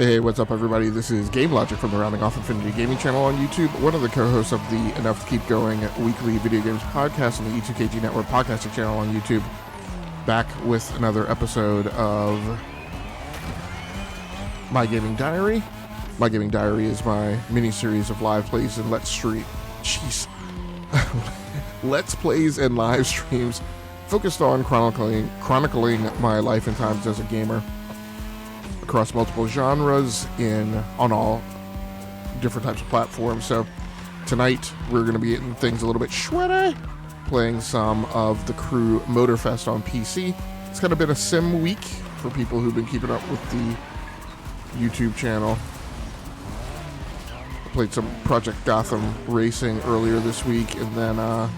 Hey, what's up everybody? This is Game Logic from the Rounding Off Infinity Gaming channel on YouTube, one of the co-hosts of the Enough to Keep Going weekly video games podcast on the E2KG Network podcasting channel on YouTube. Back with another episode of My Gaming Diary. My Gaming Diary is my mini-series of live plays and Let's plays and live streams focused on chronicling my life and times as a gamer across multiple genres on all different types of platforms. So tonight we're going to be getting things a little bit sweaty, playing some of the Crew Motorfest on PC. It's kind of been a sim week for people who've been keeping up with the YouTube channel. I played some Project Gotham Racing earlier this week, and then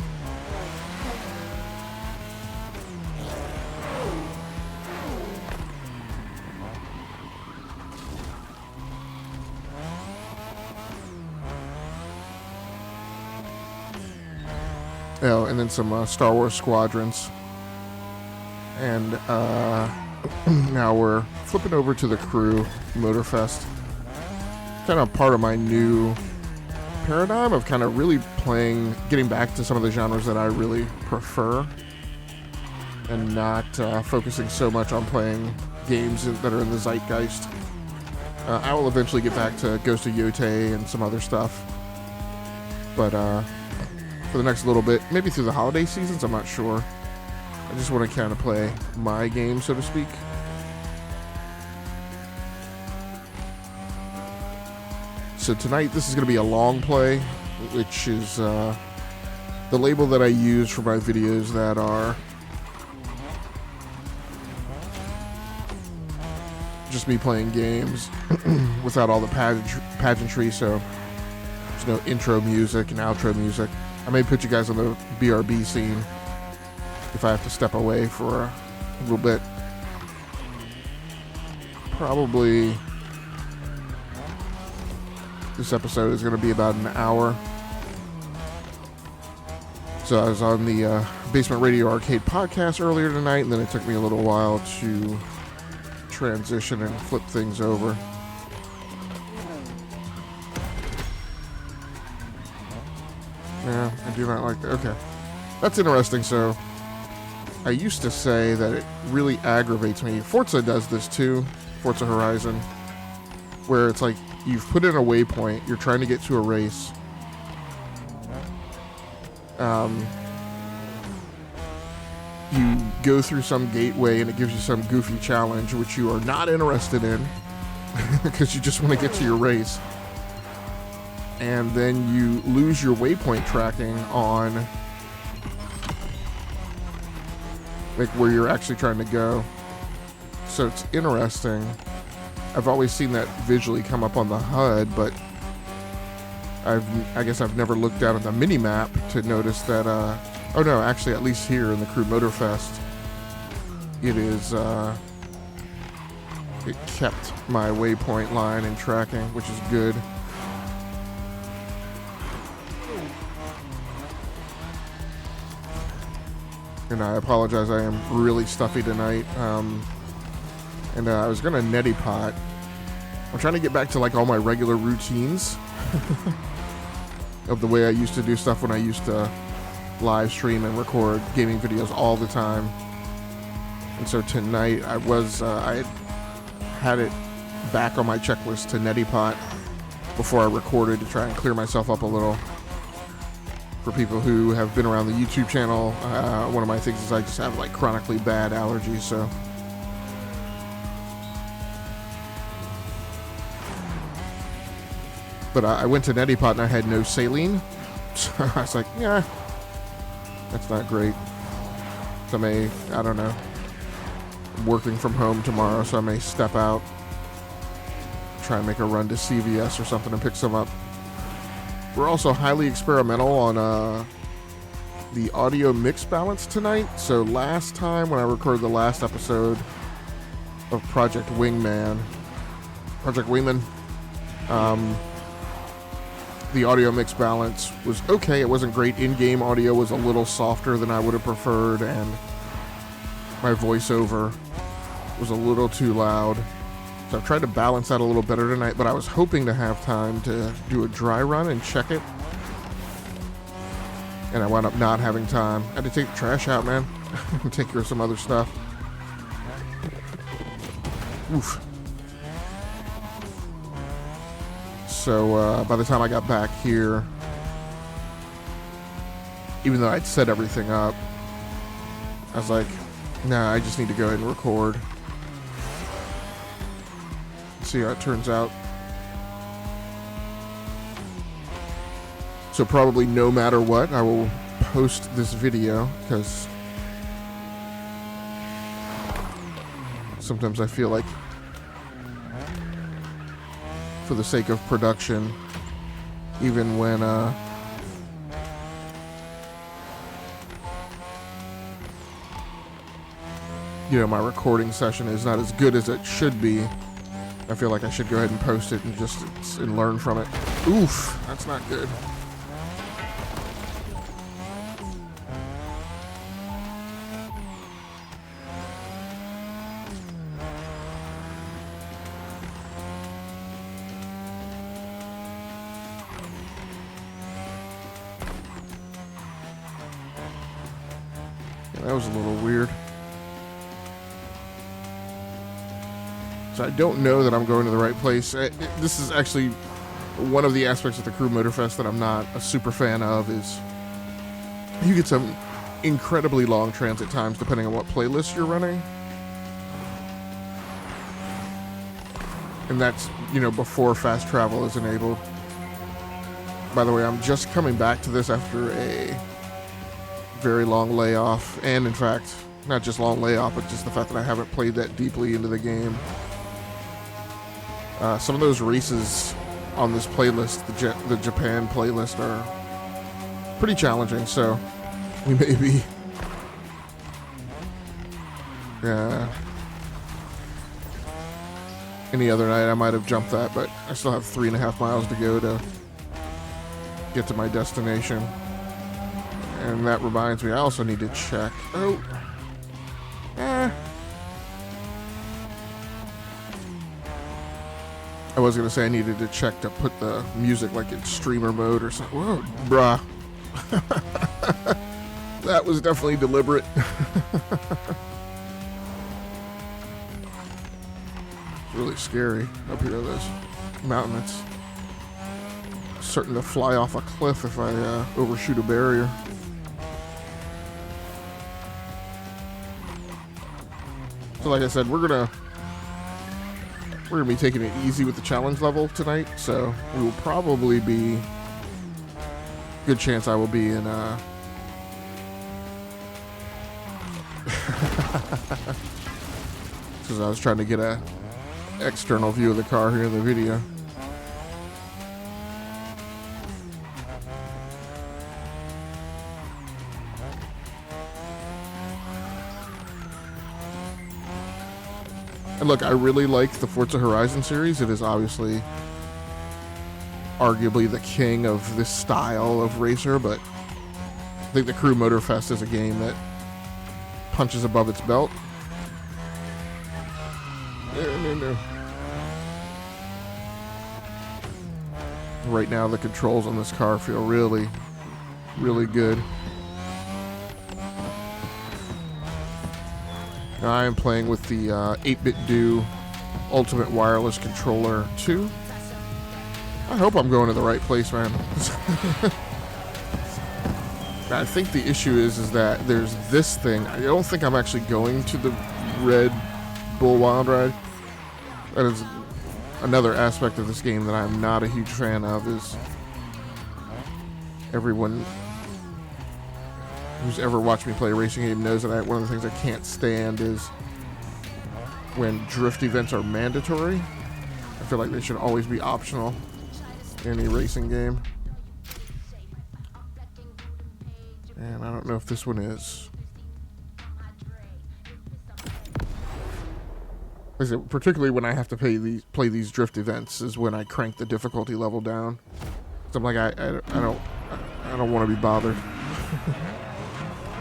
some Star Wars Squadrons. And now we're flipping over to the Crew Motorfest. Kind of part of my new paradigm of kind of really getting back to some of the genres that I really prefer, and not focusing so much on playing games that are in the zeitgeist. I will eventually get back to Ghost of Yotei and some other stuff, but for the next little bit, maybe through the holiday seasons, I'm not sure. I just want to kind of play my game, so to speak. So tonight, this is going to be a long play, which is the label that I use for my videos that are just me playing games without all the pageantry, so there's no intro music and outro music. I may put you guys on the BRB scene if I have to step away for a little bit. Probably this episode is going to be about an hour. So I was on the Basement Radio Arcade podcast earlier tonight, and then it took me a little while to transition and flip things over. Yeah, I do not like that. Okay. That's interesting. So, I used to say that it really aggravates me. Forza does this too. Forza Horizon. Where it's like, you've put in a waypoint, you're trying to get to a race. You go through some gateway and it gives you some goofy challenge, which you are not interested in, because you just want to get to your race. And then you lose your waypoint tracking on like where you're actually trying to go. So it's interesting. I've always seen that visually come up on the HUD, but I guess I've never looked down at the mini map to notice that. Oh no, actually, at least here in the Crew Motorfest, it is. It kept my waypoint line and tracking, which is good. And I apologize, I am really stuffy tonight. And I was going to neti pot. I'm trying to get back to like all my regular routines of the way I used to do stuff when I used to live stream and record gaming videos all the time. And so tonight I had it back on my checklist to neti pot before I recorded to try and clear myself up a little. For people who have been around the YouTube channel, one of my things is I just have like chronically bad allergies, so. But I went to neti pot and I had no saline, so I was like, yeah, that's not great. So I don't know, I'm working from home tomorrow, so I may step out, try and make a run to CVS or something and pick some up. We're also highly experimental on the audio mix balance tonight. So last time when I recorded the last episode of Project Wingman, the audio mix balance was okay. It wasn't great. In-game audio was a little softer than I would have preferred, and my voiceover was a little too loud. So I've tried to balance that a little better tonight, but I was hoping to have time to do a dry run and check it. And I wound up not having time. I had to take the trash out, man. And take care of some other stuff. Oof. So by the time I got back here, even though I'd set everything up, I was like, nah, I just need to go ahead and record. See how it turns out. So probably no matter what, I will post this video, because sometimes I feel like for the sake of production, even when you know, my recording session is not as good as it should be, I feel like I should go ahead and post it and just learn from it. Oof, that's not good. That was a little weird. So I don't know that I'm going to the right place. This is actually one of the aspects of the Crew Motorfest that I'm not a super fan of, is you get some incredibly long transit times depending on what playlist you're running. And that's, you know, before fast travel is enabled. By the way, I'm just coming back to this after a very long layoff, and in fact, not just long layoff, but just the fact that I haven't played that deeply into the game. Some of those races on this playlist, the Japan playlist, are pretty challenging, so we may be any other night I might have jumped that, but I still have 3.5 miles to go to get to my destination. And that reminds me, I also need to check. Oh. I was going to say I needed to check to put the music like in streamer mode or something. Whoa, bruh. That was definitely deliberate. It's really scary up here, this mountain. It's certain to fly off a cliff if I overshoot a barrier. So like I said, we're gonna be taking it easy with the challenge level tonight, so we will probably be, good chance I will be in because I was trying to get a external view of the car here in the video. And look, I really like the Forza Horizon series. It is obviously arguably the king of this style of racer, but I think the Crew Motorfest is a game that punches above its belt. No. Right now, the controls on this car feel really, really good. I am playing with the 8BitDo Ultimate Wireless Controller 2. I hope I'm going to the right place, man. I think the issue is that there's this thing. I don't think I'm actually going to the Red Bull Wild Ride. That is another aspect of this game that I'm not a huge fan of, is everyone who's ever watched me play a racing game knows that one of the things I can't stand is when drift events are mandatory. I feel like they should always be optional in any racing game. And I don't know if this one is. Like I said, particularly when I have to play these drift events is when I crank the difficulty level down. So I'm like, I don't want to be bothered.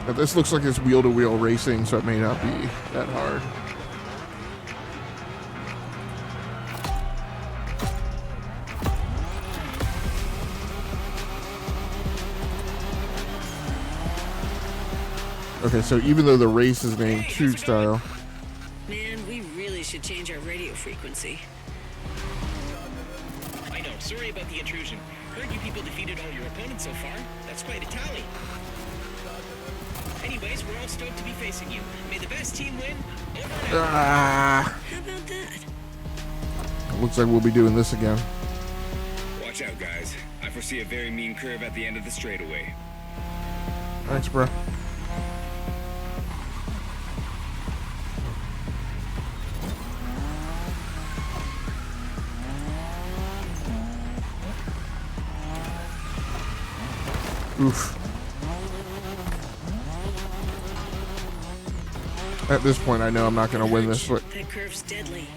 Now, this looks like it's wheel-to-wheel racing, so it may not be that hard. Okay, so even though the race is named Tube Style. Man, we really should change our radio frequency. I know, sorry about the intrusion. Heard you people defeated all your opponents so far. That's quite a tally. Anyways, we're all stoked to be facing you. May the best team win. Over and out. How about that? Looks like we'll be doing this again. Watch out, guys. I foresee a very mean curve at the end of the straightaway. Thanks, bro. Oof. At this point, I know I'm not going to win this, but That curve's deadly.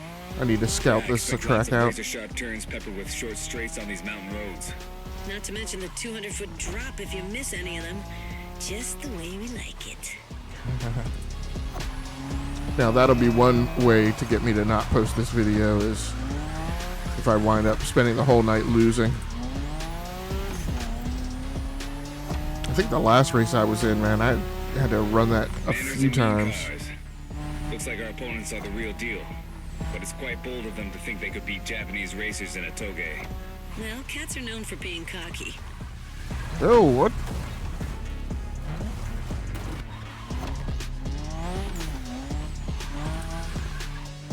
I need to scout this track out. Razor-sharp turns peppered with short straights on these mountain roads. Not to mention the 200-foot drop if you miss any of them. Just the way we like it. Now, that'll be one way to get me to not post this video is if I wind up spending the whole night losing. I think the last race I was in, man, I had to run that a few times. Looks like our opponents are the real deal. But it's quite bold of them to think they could beat Japanese racers in a toge. Well, cats are known for being cocky. Oh, what?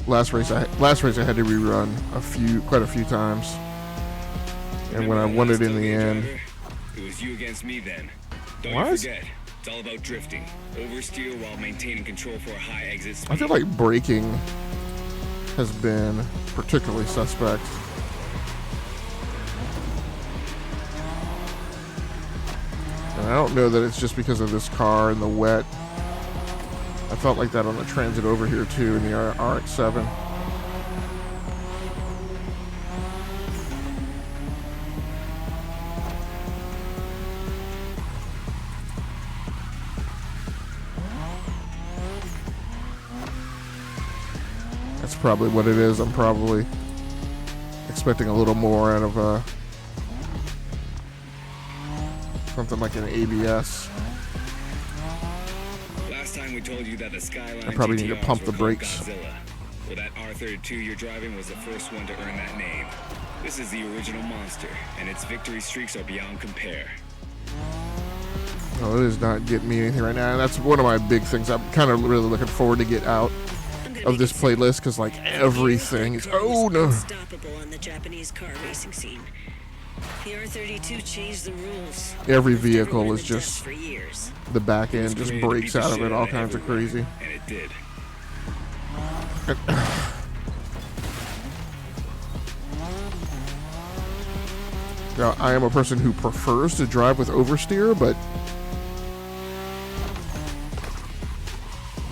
Last race I had to rerun quite a few times. And when I won it in the end. It was you against me then. Don't What? you forget. It's all about drifting. Oversteer while maintaining control for a high exit speed. I feel like braking has been particularly suspect. And I don't know that it's just because of this car and the wet. I felt like that on the Transit over here too in the RX-7. That's probably what it is. I'm probably expecting a little more out of something like an ABS. Last time we told you that the Skyline I probably need to GTRs pump were the called brakes. Godzilla. Well, that R32 you're driving was the first one to earn that name. This is the original monster, and its victory streaks are beyond compare. Oh, it is not getting me anything right now. And that's one of my big things. I'm kind of really looking forward to get out of this playlist because like everything is unstoppable on the Japanese car racing scene. The R32 changed the rules. Every Left vehicle everyone is in the just dust for years. the back end just Created to breaks beat the out of shit it, all of kinds of everyone, crazy. And it did. Now, I am a person who prefers to drive with oversteer, but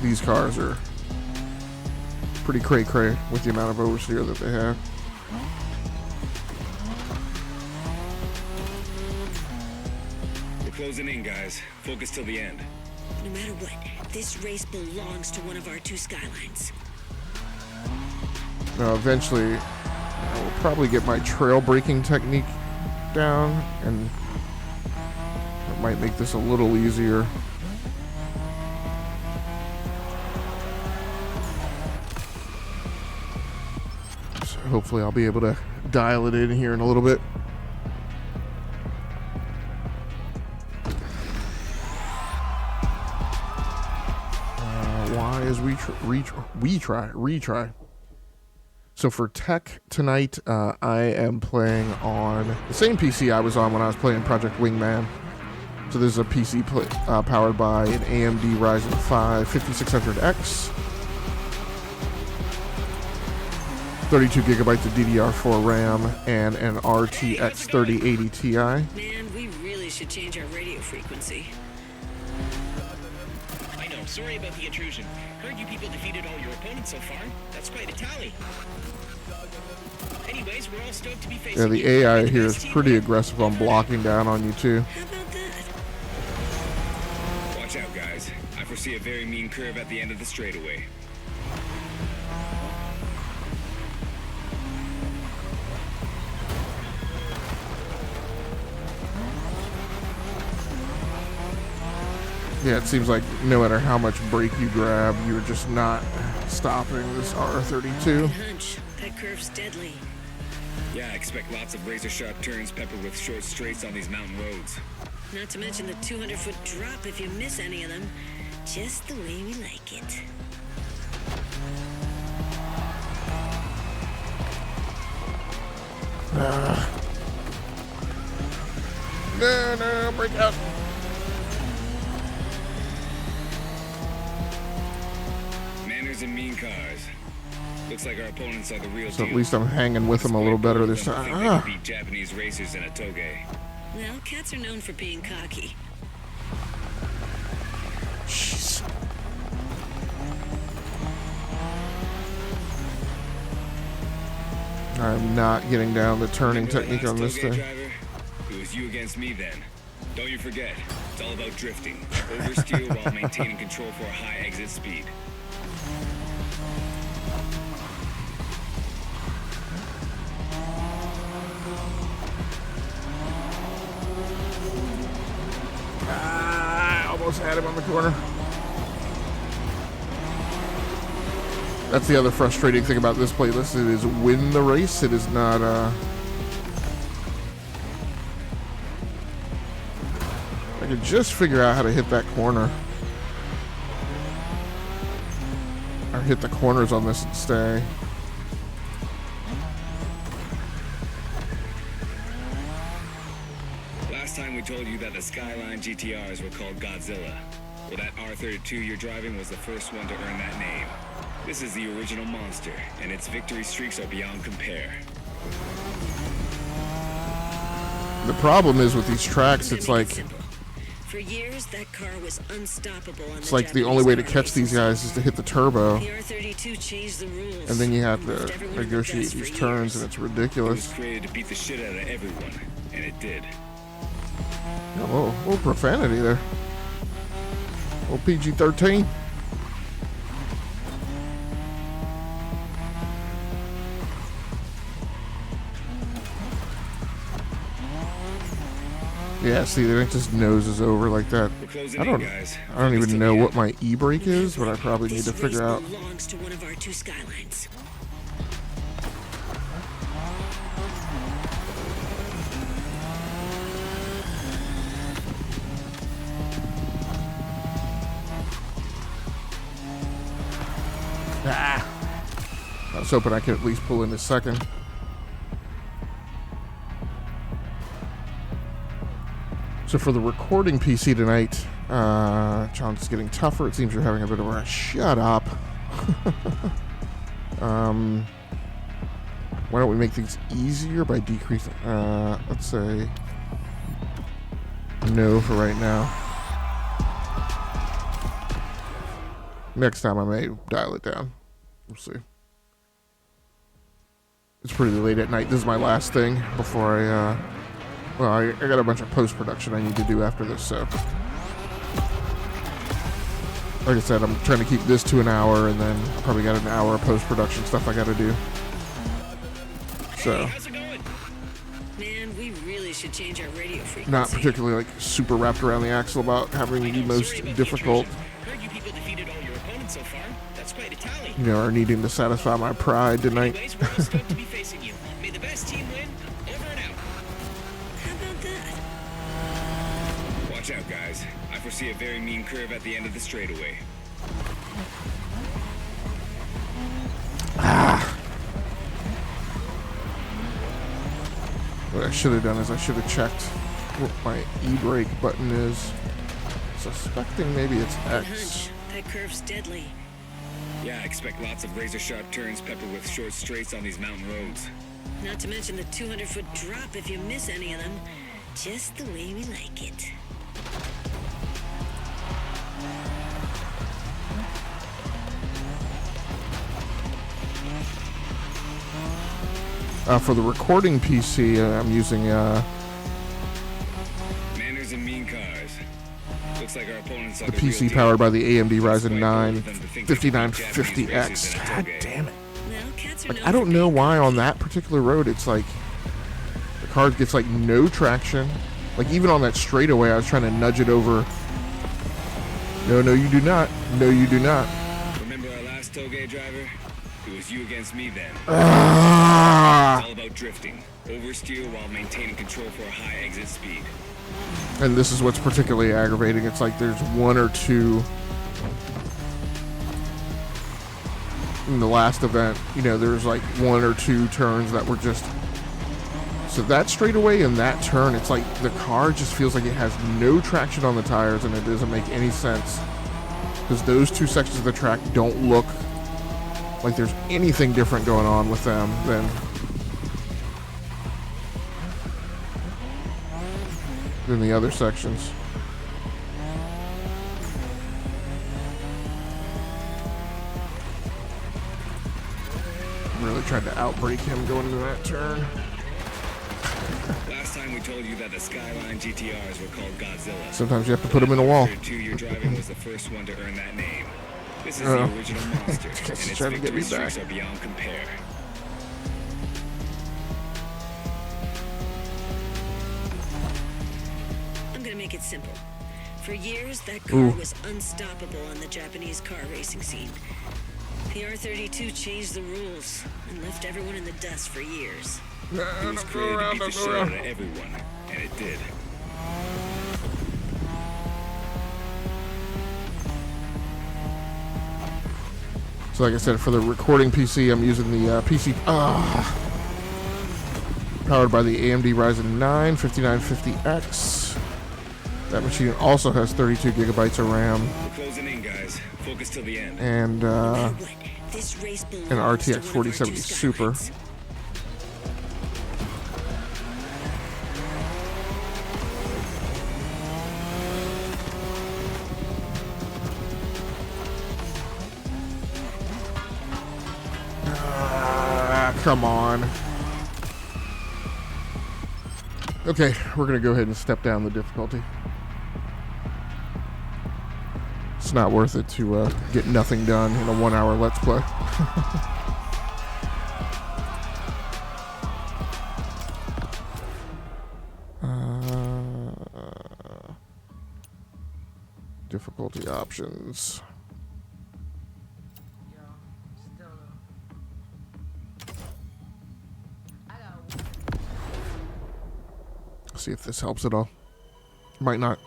these cars are pretty cray-cray with the amount of oversteer that they have. We're closing in, guys. Focus till the end. No matter what, this race belongs to one of our two Skylines. Now, eventually, I will probably get my trail braking technique down, and it might make this a little easier. So hopefully I'll be able to dial it in here in a little bit. Why is retry? So for tech tonight, I am playing on the same PC I was on when I was playing Project Wingman. So this is a PC powered by an AMD Ryzen 5 5600X, 32 gigabytes of DDR4 RAM, and an RTX 3080 Ti. Man, we really should change our radio frequency. I know, sorry about the intrusion. Heard you people defeated all your opponents so far. That's quite a tally. Anyways, we're all stoked to be facing Yeah, the you. AI May the here best is team pretty win. aggressive on blocking down on you too. How about that? Watch out, guys. I foresee a very mean curve at the end of the straightaway. Yeah, it seems like no matter how much brake you grab, you're just not stopping this R32. Good hunch. That curve's deadly. Yeah, expect lots of razor-sharp turns peppered with short straights on these mountain roads. Not to mention the 200-foot drop if you miss any of them. Just the way we like it. No, break out. Manners and mean cars. Looks like our opponents are the real So deal. at least I'm hanging with them a little better this Think they time. can beat Japanese racers in a toge. Well, cats are known for being cocky. Jeez. I'm not getting down the turning Remember technique the on last this toge thing. driver? It was you against me then. Don't you forget, it's all about drifting. Oversteer while maintaining control for a high exit speed. I almost had him on the corner. That's the other frustrating thing about this playlist. It is win the race. It is not, I could just figure out how to hit that corner. Or hit the corners on this and stay. Last time we told you that the Skyline GTRs were called Godzilla. Well, that R32 you're driving was the first one to earn that name. This is the original monster, and its victory streaks are beyond compare. The problem is with these tracks, it's Let me like, make it simple. For years, that car was unstoppable on it's the like the only Japanese way to car catch these racing guys is to hit the turbo. scene. The R32 changed the rules. And then you have Moved to everyone to the negotiate best these for turns, years. and it's It was ridiculous. created to beat the shit out of everyone, and it did. Oh, a little profanity there. A little PG-13. Yeah, see, then it just noses over like that. We're closing I in, don't guys. even Focus to know the what end. my e-brake is, but I probably need to This figure race out. belongs to one of our two Skylines. I was hoping I could at least pull in a second. So for the recording PC tonight, challenge is getting tougher. It seems you're having a bit of a shut up. Why don't we make things easier by decreasing? Let's say no for right now. Next time I may dial it down. We'll see. It's pretty late at night. This is my last thing before I got a bunch of post-production I need to do after this, so. Like I said, I'm trying to keep this to an hour, and then I probably got an hour of post-production stuff I gotta do. So, How's it going? Man, we really should change our radio frequency. not particularly like super wrapped around the axle about having the most Sorry about the difficult, intrusion. Heard you people defeated all your opponents so far. That's quite a tally. or needing to satisfy my pride tonight. Anyways, we're all stoked to be facing you. May the best team win. Over and out. How about that? Watch out, guys. I foresee a very mean curve at the end of the straightaway. What I should have done is I should have checked what my e-brake button is. Suspecting maybe it's Good X. hunch. That curve's deadly. Yeah, expect lots of razor-sharp turns peppered with short straights on these mountain roads. Not to mention the 200-foot drop if you miss any of them. Just the way we like it. For the recording PC, I'm using Manners and mean cars. Looks like our opponents are the the real PC deal. powered by the AMD Ryzen Quite 9 bold of them to think they can beat Japanese 5950X. racers in a God toge. damn it. Well, cats are Like, known I don't for know being why on cocky. that particular road it's like the car gets like no traction. Like even on that straightaway, I was trying to nudge it over No, no, you do not. No, you do not. Remember our last toge driver? It was you against me then. Ah! It's all about drifting. Oversteer while maintaining control for a high exit speed. And this is what's particularly aggravating. It's like there's one or two in the last event. You know, there's like one or two turns that were just... So that straightaway and that turn, it's like the car just feels like it has no traction on the tires, and it doesn't make any sense. Because those two sections of the track don't look like there's anything different going on with them than the other sections. I'm really trying to outbrake him going into that turn. Last time we told you that the Skyline GTRs were called Godzilla. Sometimes you have to put them in a wall. Your driving was the first one to earn that name. This is the original monster, and its trying to get me victory back. streaks are beyond compare. I'm gonna make it simple. For years, that car was unstoppable on the Japanese car racing scene. The R32 changed the rules and left everyone in the dust for years. It was created to beat the shit out of everyone, and it did. So like I said, for the recording PC, I'm using the PC powered by the AMD Ryzen 9 5950X. That machine also has 32 gigabytes of RAM. We're closing in, guys. Focus till the end. And an RTX 4070 Super. Come on. Okay, we're gonna go ahead and step down the difficulty. It's not worth it to get nothing done in a 1 hour Let's Play. Difficulty options. See if this helps at all. Might not.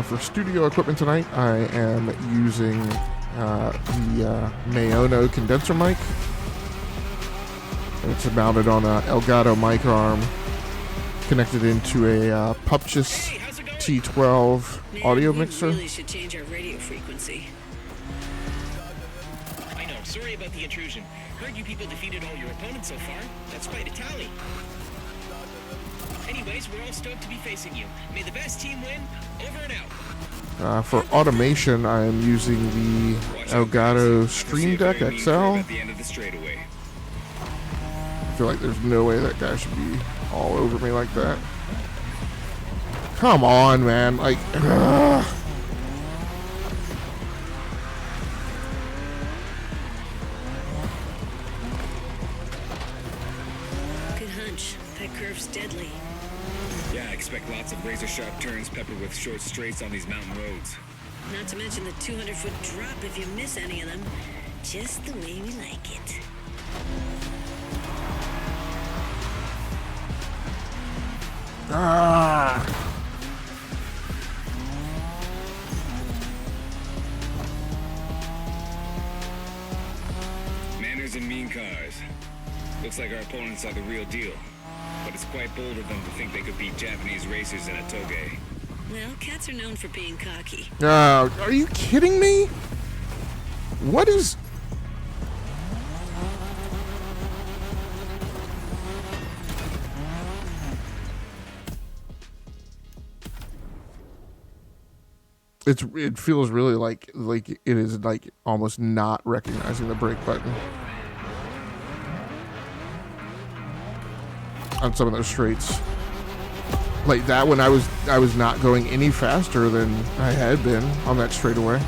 For studio equipment tonight, I am using the Maono Condenser Mic. It's mounted on a Elgato Mic Arm, connected into a PUPGSIS T12 audio mixer. We really should change our radio frequency. I know, sorry about the intrusion. Heard you people defeated all your opponents so far. That's quite a tally. Anyways, we're all stoked to be facing you. May the best team win. Over and out. For automation, I am using the Elgato Stream Deck XL. At the end of the straightaway. I feel like there's no way that guy should be all over me like that. Come on, man. Like, ugh. Good hunch. That curve's deadly. Yeah, I expect lots of razor-sharp turns peppered with short straights on these mountain roads. Not to mention the 200-foot drop if you miss any of them. Just the way we like it. Ah. Manners and mean cars. Looks like our opponents are the real deal. But it's quite bold of them to think they could beat Japanese racers in a toge. Well, cats are known for being cocky. Are you kidding me? What is... It feels really like it is like almost not recognizing the brake button on some of those straights. Like that when I was not going any faster than I had been on that straightaway.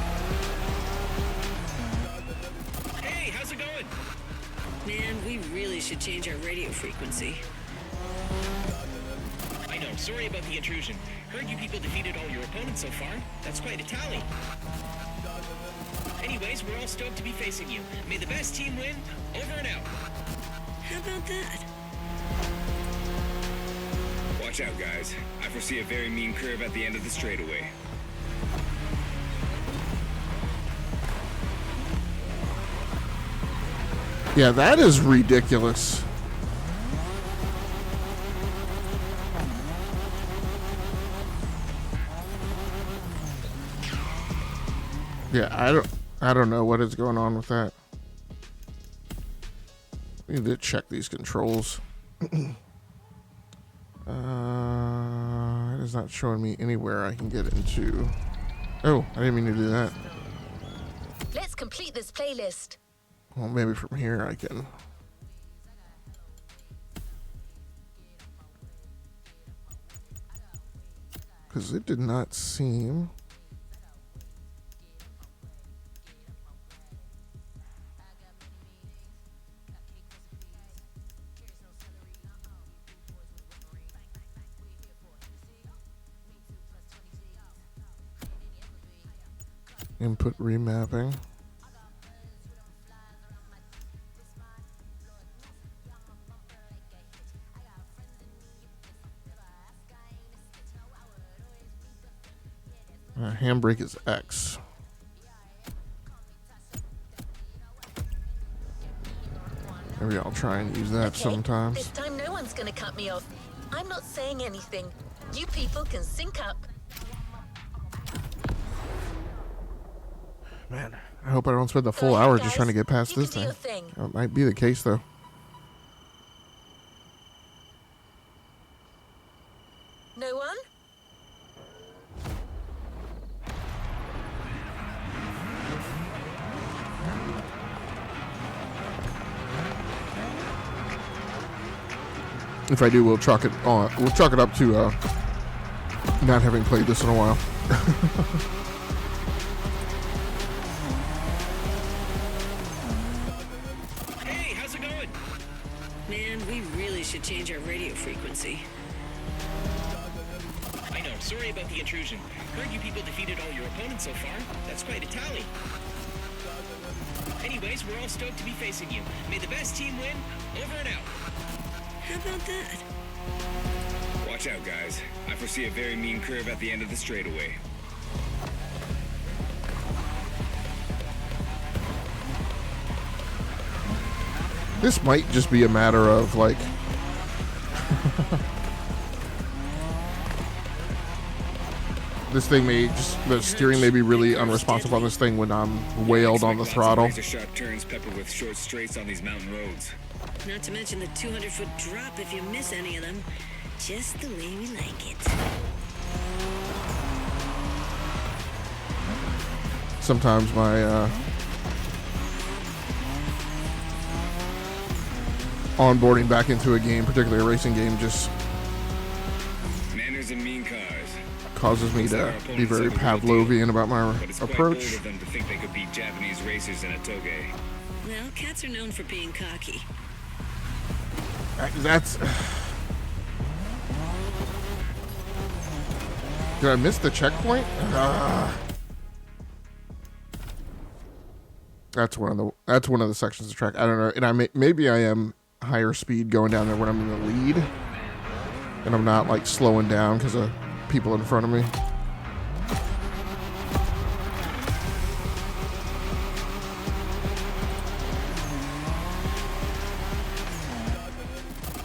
Hey, how's it going? frequency. I know, sorry about the intrusion. Heard you people defeated all your opponents so far. That's quite a tally. Anyways, we're all stoked to be facing you. May the best team win. Over and out. How about that? Watch out, guys. I foresee a very mean curve at the end of the straightaway. Yeah, that is ridiculous. Yeah, I don't know what is going on with that. We need to check these controls. It is not showing me anywhere I can get into. Oh, I didn't mean to do that. Let's complete this playlist. Well, maybe from here I can. Because it did not seem. Input remapping. Handbrake is X. Maybe I'll try and use that sometimes. This time no one's gonna cut me off. I'm not saying anything. You people can sync up. Man, I hope I don't spend the full hour just trying to get past this thing. thing. That might be the case, though. No one? If I do, we'll chalk it on. We'll chalk it up to not having played this in a while. Hey, how's it going? Man, we really should change our radio frequency. I know, sorry about the intrusion. Heard you people defeated all your opponents so far. That's quite a tally. Anyways, we're all stoked to be facing you. May the best team win. Over and out. How about that? Watch out, guys. I foresee a very mean curve at the end of the straightaway. This might just be a matter of, like... this thing may just... The steering may be really unresponsive on this thing when I'm wailed on the throttle. Razor-sharp turns peppered with short straights on these mountain roads. Not to mention the 200-foot drop if you miss any of them. Just the way we like it. Sometimes my onboarding back into a game, particularly a racing game, just Manners and mean cars. causes me to be very Pavlovian about my But it's quite approach. bold of them to think they could beat Japanese racers in a toge. Well, cats are known for being cocky. That's... Did I miss the checkpoint? That's one of the sections of the track. I don't know, and maybe I am higher speed going down there when I'm in the lead, and I'm not like slowing down because of people in front of me.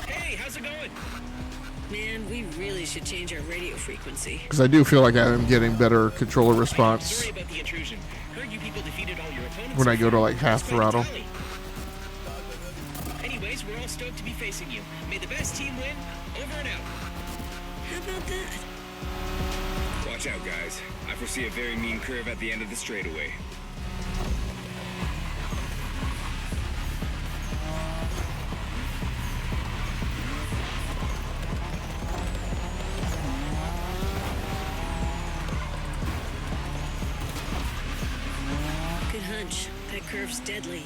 Hey, how's it going? Man, we really should change our radio frequency. Because I do feel like I am getting better controller response Sorry about the intrusion. Heard you people defeated all your opponents when I so go to far. like half That's quite a throttle. tally. Anyways, we're all stoked to be facing you. May the best team win. Over and out. How about that? Watch out, guys. I foresee a very mean curve at the end of the straightaway. Good hunch. That curve's deadly.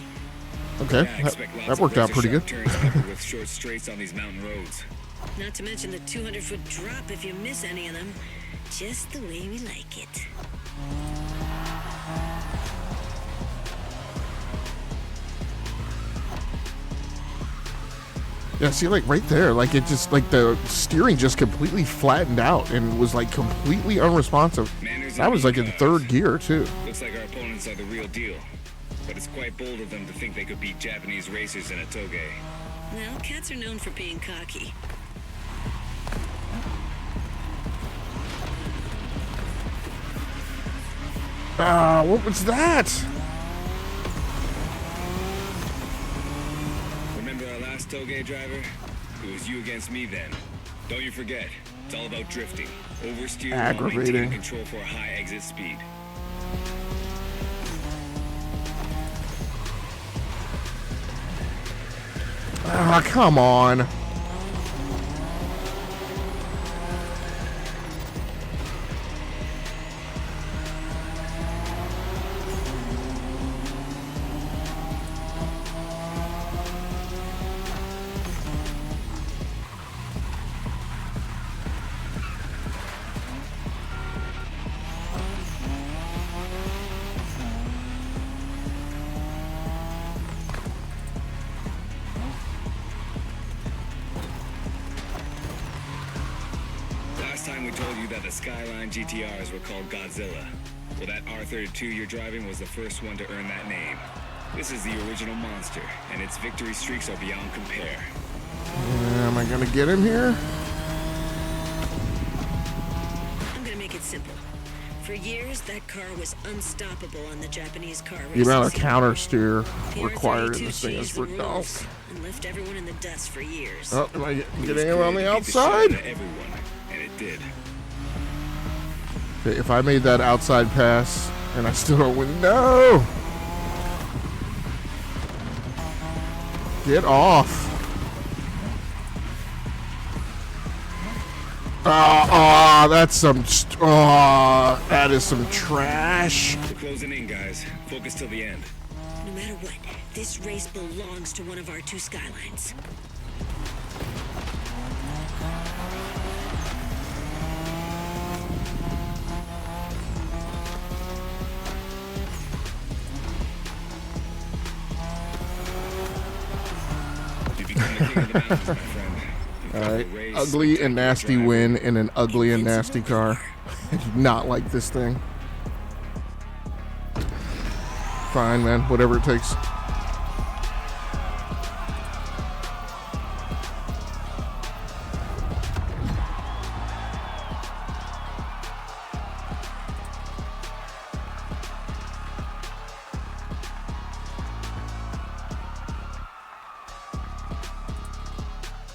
Okay, Yeah, expect lots that of worked out pretty razor-sharp good. turns peppered with short straights on these mountain roads. Not to mention the 200-foot drop if you miss any of them. Just the way we like it. Yeah, see, like right there, like it just, like the steering just completely flattened out and was like completely unresponsive. Manners That was like in cars. third gear too. Looks like our opponents are the real deal. But it's quite bold of them to think they could beat Japanese racers in a toge. Well, cats are known for being cocky. Ah, what was that? Remember our last toge driver? It was you against me then. Don't you forget, it's all about drifting. Oversteer while Aggravating. maintaining control for a high exit speed. Ah, come on. Last time we told you that the Skyline GTRs were called Godzilla. Well, that R32 you're driving was the first one to earn that name. This is the original monster, and its victory streaks are beyond compare. Am I gonna get him here? I'm gonna make it simple. For years, that car was unstoppable on the Japanese car The racing amount of scene. counter steer The required in R32 this thing is changed the rules ridiculous. and left everyone in the dust for years. Oh, am I It was getting him on the created to beat shit outside? out of everyone, and it did. Okay, if I made that outside pass and I still don't win, no! Get off. That's some, that is some trash. We're closing in, guys. Focus till the end. No matter what, this race belongs to one of our two Skylines. You become the king of the mountains, my friend. You've got Alright, the race, ugly and spectacular nasty driving. win in an ugly and nasty car. I do not like this thing. Fine, man, whatever it takes.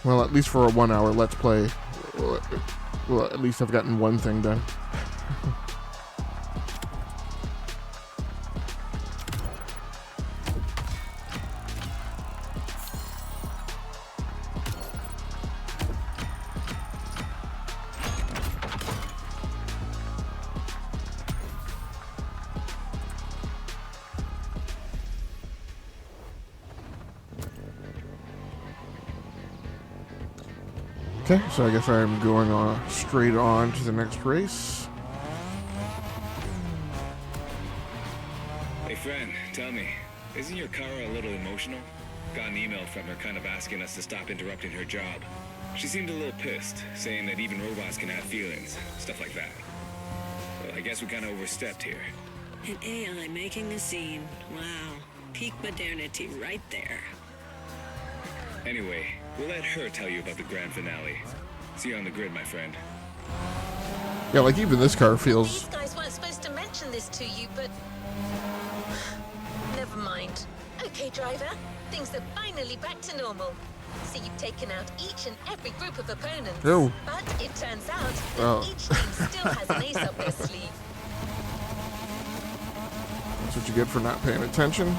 Well, at least for a 1 hour Let's Play, well, at least I've gotten one thing done. Okay, so I guess I'm going on straight on to the next race. Hey, friend, tell me, isn't your Kara a little emotional? Got an email from her kind of asking us to stop interrupting her job. She seemed a little pissed, saying that even robots can have feelings, stuff like that. Well, I guess we kind of overstepped here. An AI making a scene. Wow. Peak modernity right there. Anyway, we'll let her tell you about the grand finale. See you on the grid, my friend. Yeah, like even this car These feels... guys weren't supposed to mention this to you, but... Never mind. Okay, driver. Things are finally back to normal. So you've taken out each and every group of opponents. Oh. But it turns out that Oh. each team still has an ace up their sleeve. That's what you get for not paying attention.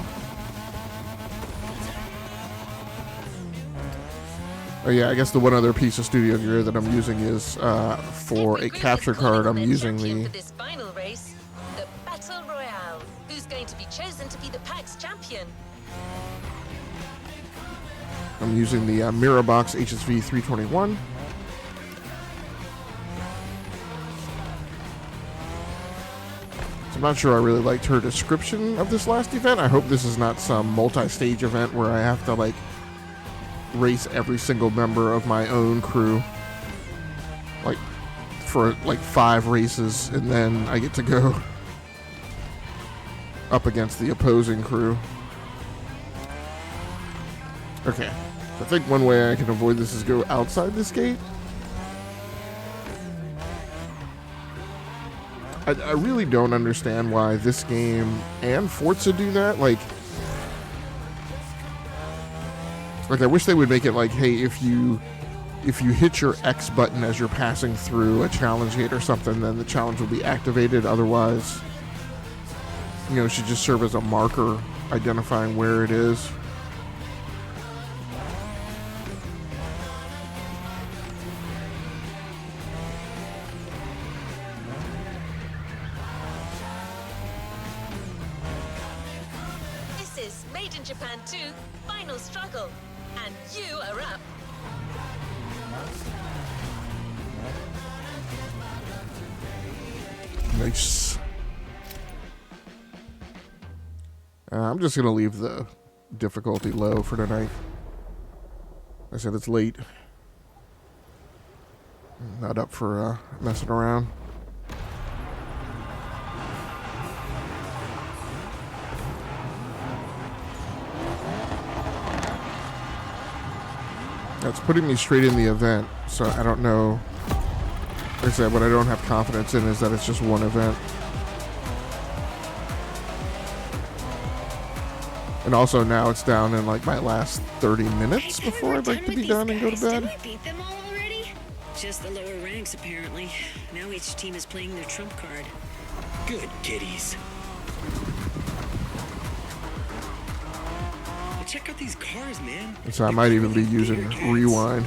Oh yeah, I guess the one other piece of studio gear that I'm using is for Every a group capture is calling card. on I'm their using champion the... for this final race, the Battle Royale. Who's going to be chosen to be the PAX champion? I'm using the MiraBox HSV 321. So I'm not sure I really liked her description of this last event. I hope this is not some multi-stage event where I have to like race every single member of my own crew, like for like 5 races, and then I get to go up against the opposing crew. Okay, I think one way I can avoid this is go outside this gate. I really don't understand why this game and Forza do that. Like I wish they would make it like, hey, if you hit your X button as you're passing through a challenge gate or something, then the challenge will be activated. Otherwise, you know, it should just serve as a marker identifying where it is. This is Made in Japan 2, final struggle. And you are up. Nice. I'm just going to leave the difficulty low for tonight. I said it's late. Not up for messing around. That's putting me straight in the event, so I don't know. Like I said, what I don't have confidence in is that it's just one event. And also now it's down in like my last 30 minutes before I'd like to be done and go to bed. Did we beat them all already? Just the lower ranks, apparently. Now each team is playing their trump card. Good kiddies. Check out these cars, man. So I might even be using rewind.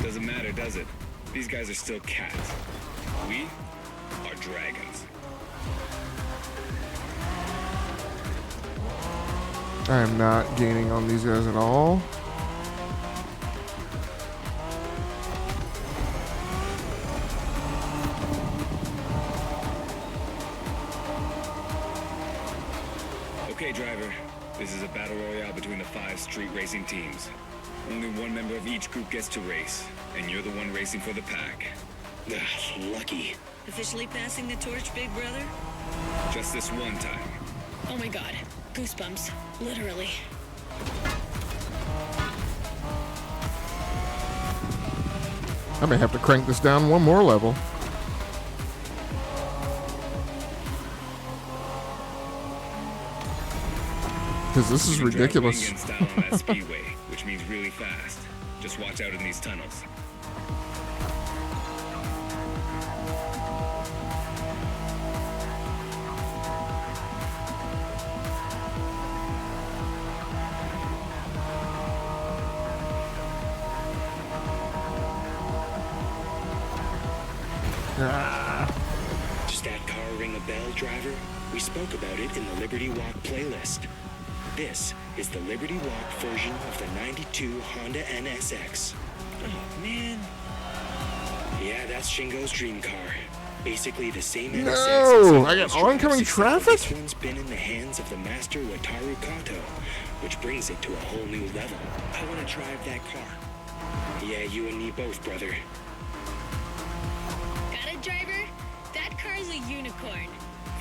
Doesn't matter, does it? These guys are still cats. We are dragons. I am not gaining on these guys at all. Okay, driver. This is a battle royale between the 5 street racing teams. Only one member of each group gets to race, and you're the one racing for the pack. Ugh, lucky. Officially passing the torch, big brother? Just this one time. Oh my god. Goosebumps. Literally. I may have to crank this down one more level. Because this is ridiculous. You can drive wing-in style on that speedway, which means really fast. Just watch out in these tunnels. Does that car ring a bell, driver? We spoke about it in the Liberty Walk playlist. This is the Liberty Walk version of the 92 Honda NSX. Oh, man. Yeah, that's Shingo's dream car. Basically the same NSX. No! I got oncoming traffic? This one's been in the hands of the master Wataru Kato, which brings it to a whole new level. I want to drive that car. Yeah, you and me both, brother. Got it, driver? That car's a unicorn.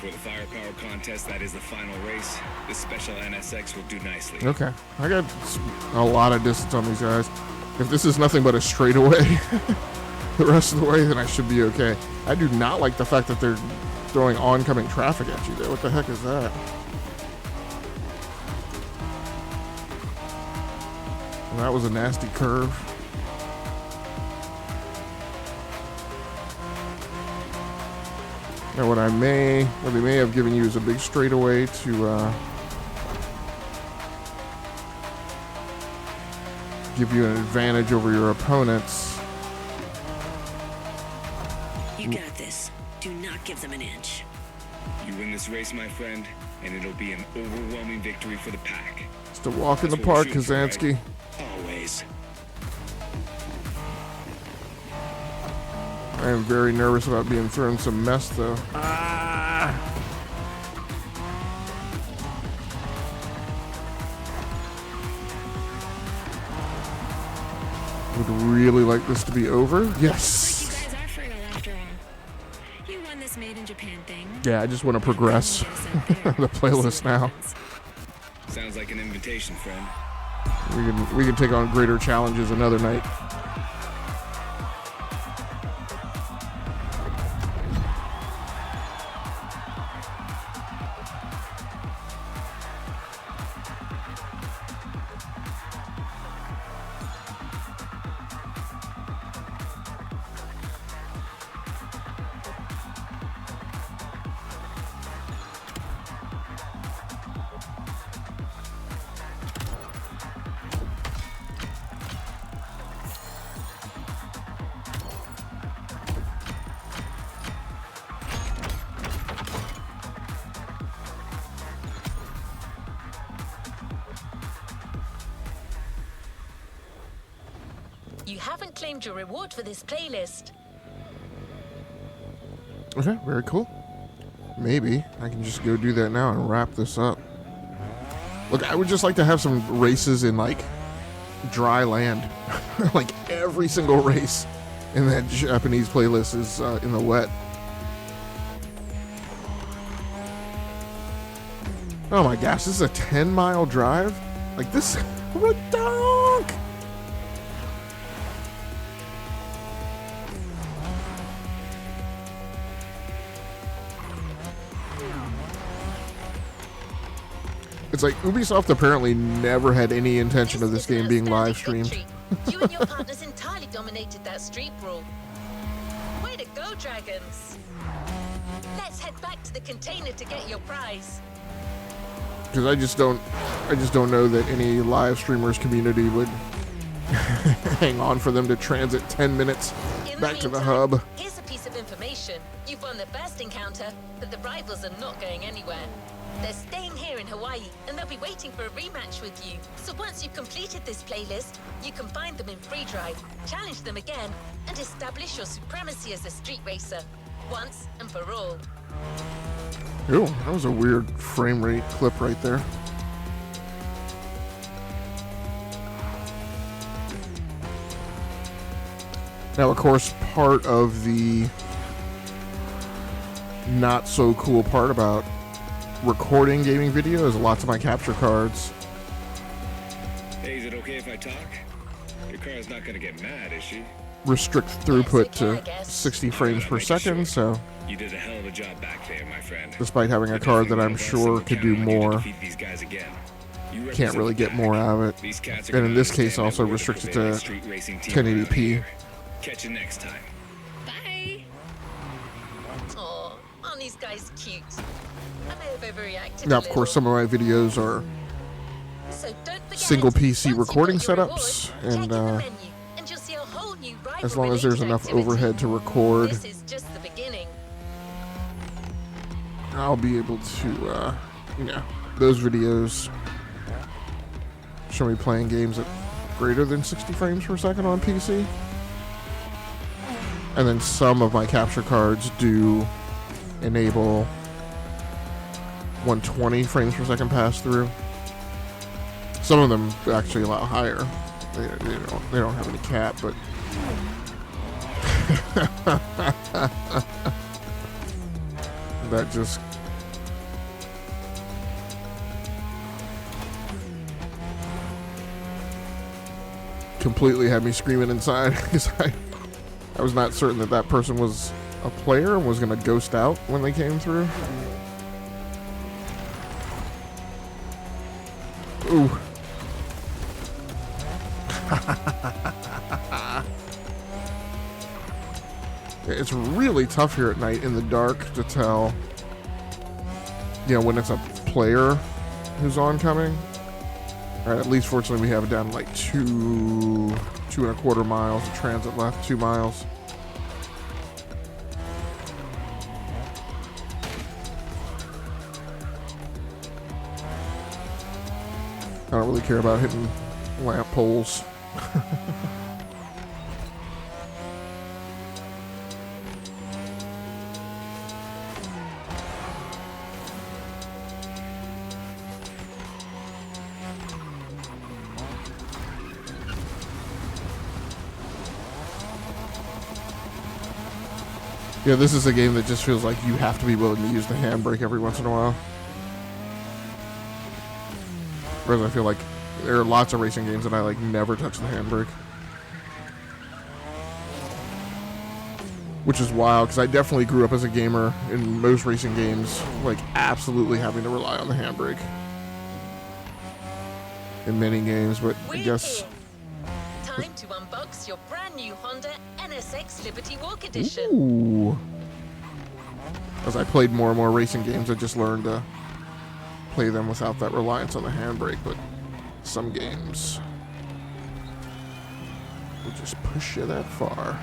For the firepower contest, that is the final race. This special NSX will do nicely. Okay. I got a lot of distance on these guys. If this is nothing but a straightaway the rest of the way, then I should be okay. I do not like the fact that they're throwing oncoming traffic at you there. What the heck is that? And that was a nasty curve. Now what they may have given you is a big straightaway to give you an advantage over your opponents. You got this. Do not give them an inch. You win this race, my friend, and it'll be an overwhelming victory for the pack. It's a walk in the park, Kazansky. Always. ways. I am very nervous about being thrown some mess, though. Would really like this to be over. Yes. Like you guys are fertile after all. You won this made in Japan thing. Yeah, I just want to progress the playlist now. Sounds like an invitation, friend. We can take on greater challenges another night. You haven't claimed your reward for this playlist. Okay, very cool. Maybe I can just go do that now and wrap this up. Look, I would just like to have some races in, like, dry land. Like, every single race in that Japanese playlist is in the wet. Oh my gosh, this is a 10-mile drive? Like, this... Redonk! It's like Ubisoft apparently never had any intention of this game being live streamed. You and your partners entirely dominated that street brawl. Way to go, Dragons! Let's head back to the container to get your prize. Because I just don't know that any live streamers community would hang on for them to transit 10 minutes back to the hub. Here's a piece of information. You've won the first encounter, but the rivals are not going anywhere. They're staying here in Hawaii, and they'll be waiting for a rematch with you. So once you've completed this playlist, you can find them in free drive, challenge them again, and establish your supremacy as a street racer, once and for all. Ooh, that was a weird frame rate clip right there. Now, of course, part of the not so cool part about recording gaming video is lots of my capture cards. Hey, is it okay if I talk? Your car's not gonna get mad, is she? Restrict throughput to 60 frames per second, so You did a hell of a job back there, my friend. despite having a card that I'm sure could do more, can't really get more out of it. And in this case, also restricted to 1080p. Catch you next time. Bye. Aw, aren't these guys cute? I may have overreacted. Now, of course, some of my videos are So don't forget, single PC once you've recording got your setups, reward, and check in the menu, and you'll see a whole new as long as there's rival-related enough activity. overhead to record, This is just the beginning. I'll be able to, those videos show me playing games at greater than 60 frames per second on PC. And then some of my capture cards do enable 120 frames per second pass through. Some of them actually a lot higher. They don't have any cap, but that just completely had me screaming inside because I was not certain that that person was a player and was going to ghost out when they came through. Ooh. It's really tough here at night in the dark to tell, when it's a player who's oncoming. All right, at least fortunately we have it down to like 2.25 miles of transit left, 2 miles. I don't really care about hitting lamp poles. Yeah, this is a game that just feels like you have to be willing to use the handbrake every once in a while. Whereas I feel like there are lots of racing games that I like never touch the handbrake. Which is wild, because I definitely grew up as a gamer in most racing games, like absolutely having to rely on the handbrake. In many games, but I guess... Time to unbox your brand new Honda NSX Liberty Walk Edition. Ooh. As I played more and more racing games, I just learned to play them without that reliance on the handbrake, but some games will just push you that far.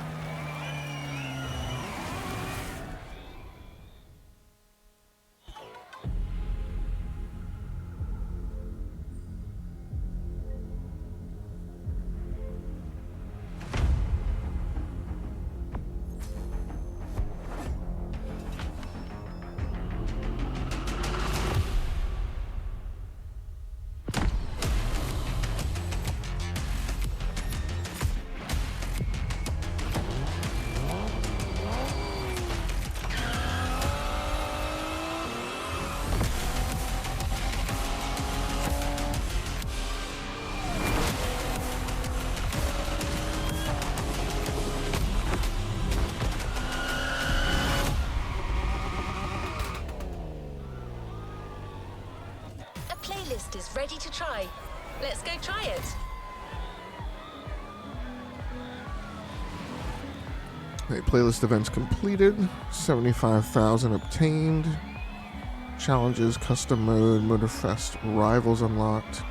Is ready to try. Let's go try it. Okay, playlist events completed. 75,000 obtained. Challenges, custom mode, Motorfest, rivals unlocked.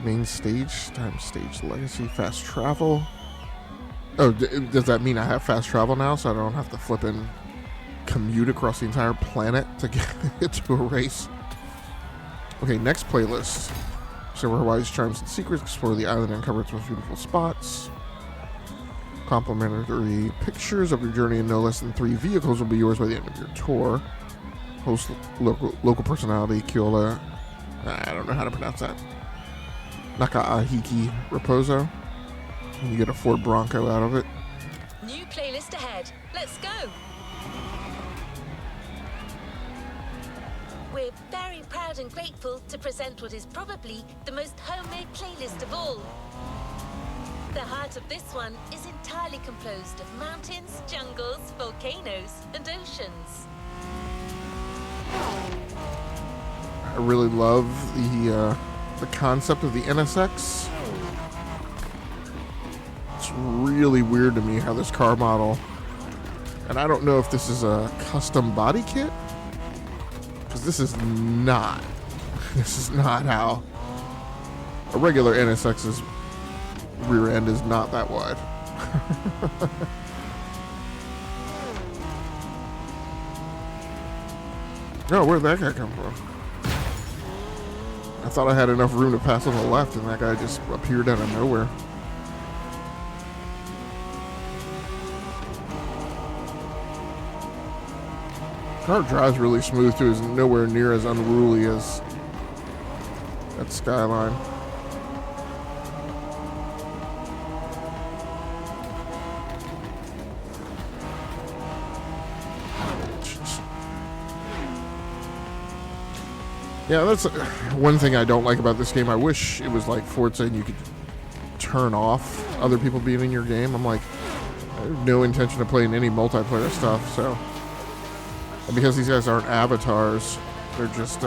Main stage, time stage, legacy, fast travel. Oh, does that mean I have fast travel now, so I don't have to flip and commute across the entire planet to get to a race? Okay, next playlist. Discover Hawaii's charms and secrets. Explore the island and uncover its most beautiful spots. Complimentary pictures of your journey, and no less than 3 vehicles will be yours by the end of your tour. Host local personality Kiola. I don't know how to pronounce that. Nakaahiki Raposo. And you get a Ford Bronco out of it. New playlist ahead. Let's go. We're very proud and grateful to present what is probably the most homemade playlist of all. The heart of this one is entirely composed of mountains, jungles, volcanoes, and oceans. I really love the concept of the NSX. It's really weird to me how this car model, and I don't know if this is a custom body kit, because this is not how a regular NSX's rear end is not that wide. Oh, where'd that guy come from? I thought I had enough room to pass on the left, and that guy just appeared out of nowhere. Car drives really smooth too. Is nowhere near as unruly as that Skyline. Yeah, that's one thing I don't like about this game. I wish it was like Forza and you could turn off other people being in your game. I'm like, I have no intention of playing any multiplayer stuff, so. And because these guys aren't avatars, they're just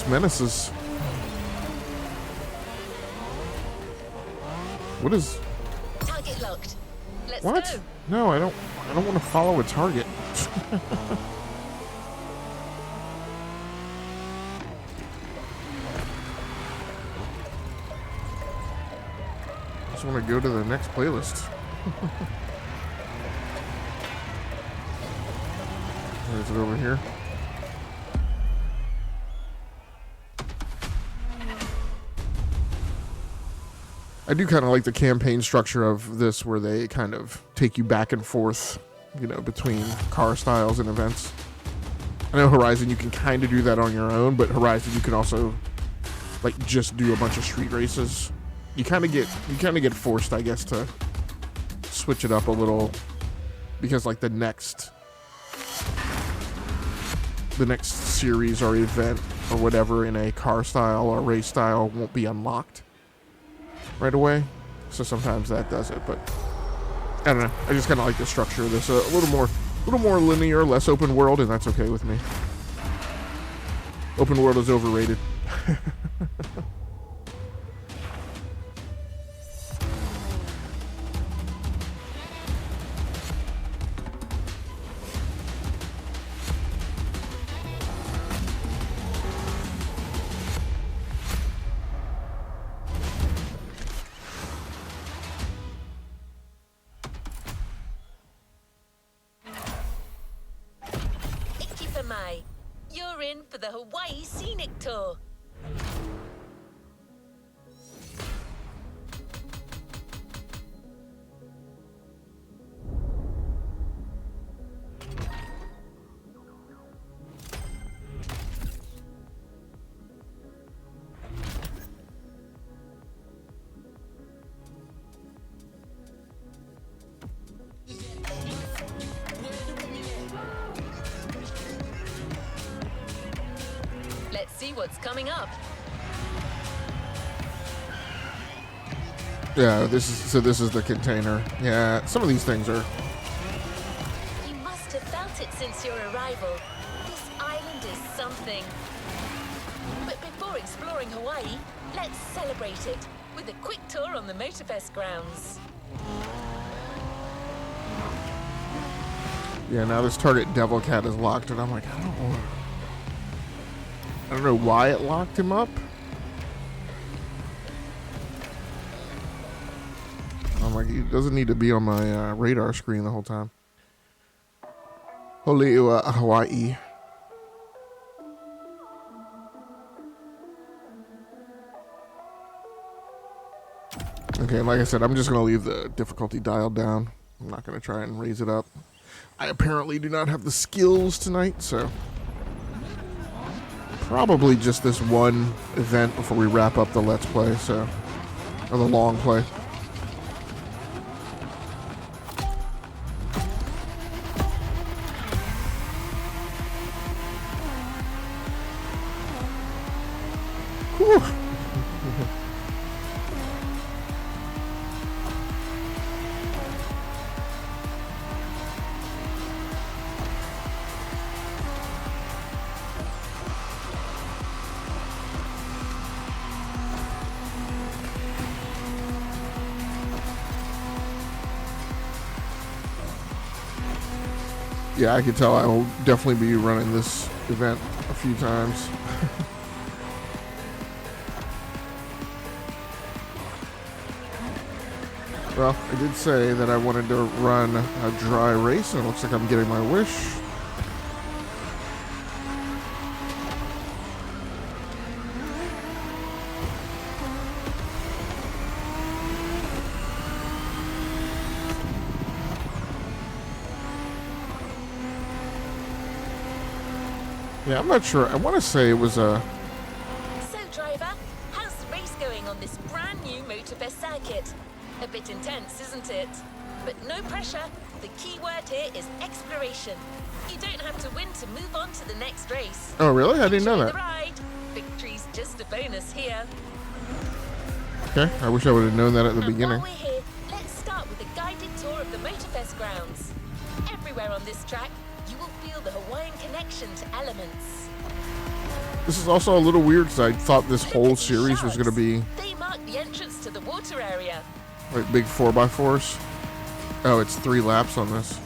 menaces. What is? Target locked. Let's What? go. No, I don't want to follow a target. I just want to go to the next playlist. Is it over here? I do kind of like the campaign structure of this, where they kind of take you back and forth, you know, between car styles and events. I know Horizon, you can kind of do that on your own, but Horizon, you can also like just do a bunch of street races. You kind of get forced, I guess, to switch it up a little, because like the next series or event or whatever in a car style or race style won't be unlocked right away. So sometimes that does it, but I don't know. I just kind of like the structure of this. A little more linear, less open world, and that's okay with me. Open world is overrated. You're in for the Hawaii Scenic Tour. Let's see what's coming up. Yeah, this is the container. Yeah, some of these things are. You must have felt it since your arrival. This island is something. But before exploring Hawaii, let's celebrate it with a quick tour on the Motorfest grounds. Yeah, now this target Devil Cat is locked, and I'm like, I don't know why it locked him up. I'm like, he doesn't need to be on my radar screen the whole time. Holei'ua, Hawaii. Okay, like I said, I'm just going to leave the difficulty dialed down. I'm not going to try and raise it up. I apparently do not have the skills tonight, so probably just this one event before we wrap up the Let's Play, so, or the long play. Whew. Yeah, I can tell I will definitely be running this event a few times. Well, I did say that I wanted to run a dry race, and it looks like I'm getting my wish. Yeah, I'm not sure. I want to say it was a... So, driver, how's the race going on this brand new Motorfest circuit? A bit intense, isn't it? But no pressure. The key word here is exploration. You don't have to win to move on to the next race. Oh, really? I didn't know Enjoy that. the ride. Victory's just a bonus here. Okay, I wish I would have known that at the And beginning. while we're here, let's start with a guided tour of the Motorfest grounds. Everywhere on this track, you will feel the Hawaiian connection to elements. This is also a little weird because I thought this Look whole at these series was going to be They mark the entrance to the water area. like big 4x4s. Oh, it's 3 laps on this.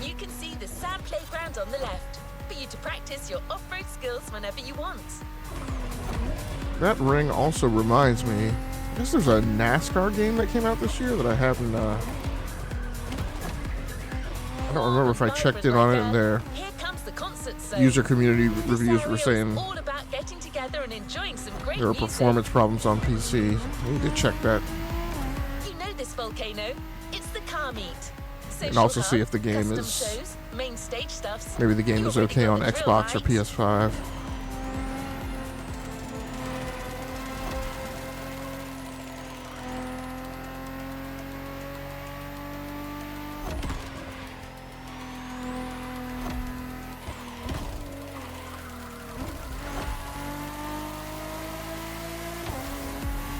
You can see the sand playground on the left for you to practice your off-road skills whenever you want. That ring also reminds me, I guess there's a NASCAR game that came out this year that I haven't, I don't remember if I checked in on it in there. Here comes the concert zone. user community This reviews area were is saying all about getting together and enjoying some great there are music. performance problems on PC. We need to check that. You know this volcano. It's the car meet. And also see if the game custom is- shows, main stage stuffs. Maybe the game You is already okay got on the drill, Xbox or right? PS5.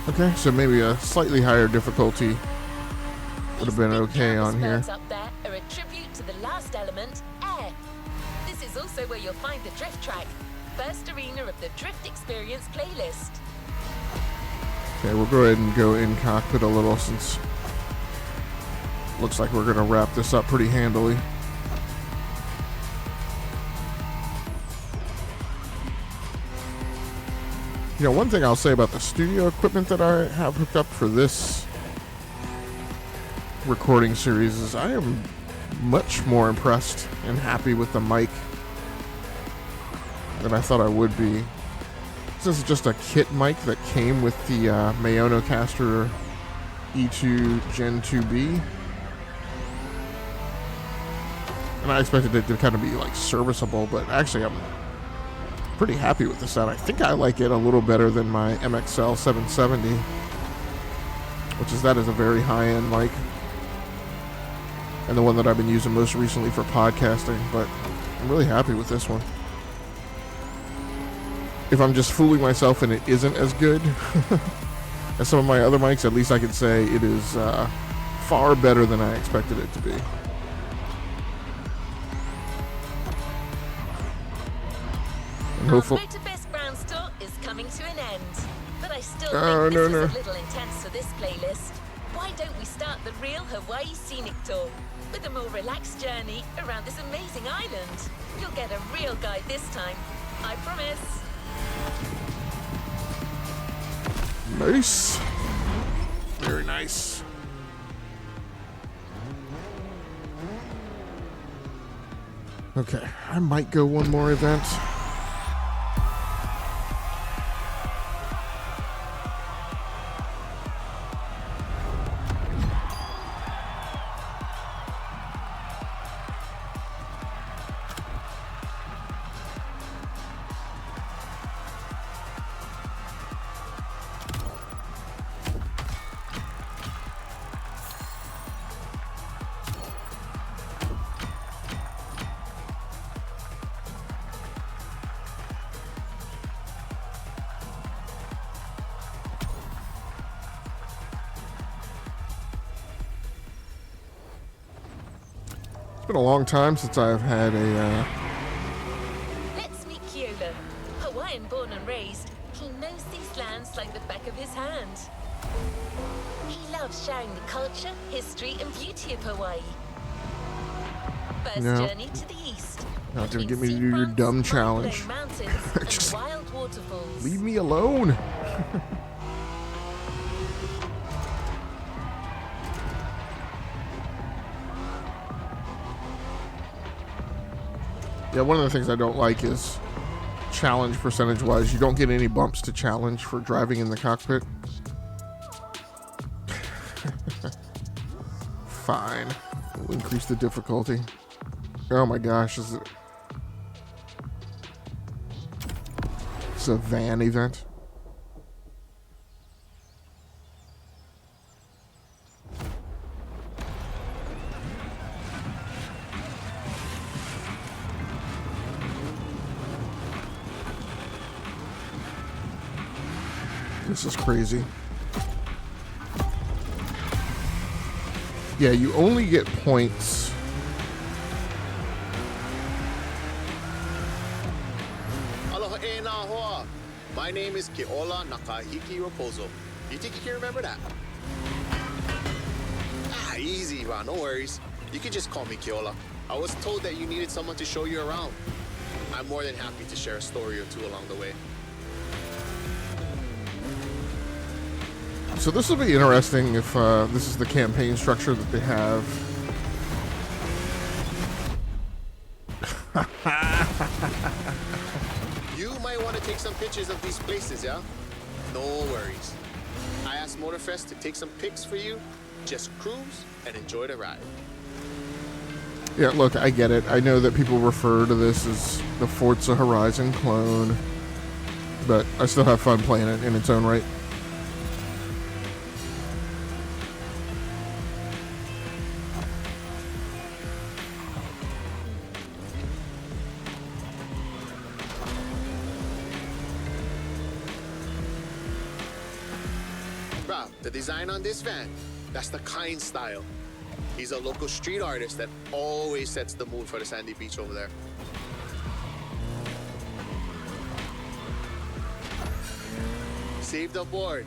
Okay, so maybe a slightly higher difficulty would have been okay on here. Birds up there are a tribute to the last element, air. This is also where you'll find the drift track, first arena of the Drift Experience playlist. Okay, we'll go ahead and go in cockpit a little since looks like we're going to wrap this up pretty handily. You know, one thing I'll say about the studio equipment that I have hooked up for this recording series is I am much more impressed and happy with the mic than I thought I would be. This is just a kit mic that came with the Maono Caster E2 Gen 2B. And I expected it to kind of be like serviceable, but actually I'm pretty happy with the sound. I think I like it a little better than my MXL 770, which is a very high-end mic, and the one that I've been using most recently for podcasting, but I'm really happy with this one. If I'm just fooling myself and it isn't as good as some of my other mics, at least I can say it is far better than I expected it to be. Our Motorfest Brown Store is coming to an end, but I still think this was a little intense for this playlist. Why don't we start the real Hawaii Scenic Tour with a more relaxed journey around this amazing island? You'll get a real guide this time, I promise. Nice. Very nice. Okay, I might go one more event. It's been a long time since I've had a Let's meet Keola. Hawaiian born and raised, he knows these lands like the back of his hand. He loves sharing the culture, history, and beauty of Hawaii. First No. journey to the east. Not gonna between get me to do your seafronts, dumb challenge. mind-blowing mountains, and Just wild waterfalls. leave me alone. Yeah, one of the things I don't like is challenge percentage-wise. You don't get any bumps to challenge for driving in the cockpit. Fine. We'll increase the difficulty. Oh my gosh, is it... It's a van event. This is crazy. Yeah, you only get points. Aloha e nā hoa. My name is Keola Nakahiki Raposo. You think you can remember that? Ah, easy, Ron. No worries. You can just call me Keola. I was told that you needed someone to show you around. I'm more than happy to share a story or two along the way. So this will be interesting if this is the campaign structure that they have. You might want to take some pictures of these places, yeah? No worries. I asked Motorfest to take some pics for you. Just cruise and enjoy the ride. Yeah, look, I get it. I know that people refer to this as the Forza Horizon clone, but I still have fun playing it in its own right. Bruh, the design on this van, that's the Kind style. He's a local street artist that always sets the mood for the sandy beach over there. Saved aboard.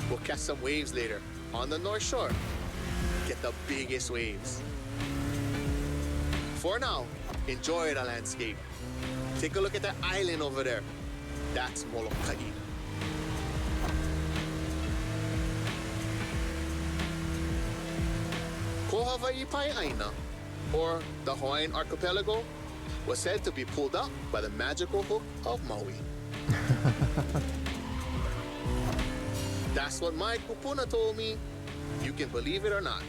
We'll catch some waves later on the North Shore. Get the biggest waves. For now, enjoy the landscape. Take a look at that island over there. That's Molokai. Ko Hawaii Pai'aina, or the Hawaiian archipelago, was said to be pulled up by the magical hook of Maui. That's what my kupuna told me. You can believe it or not.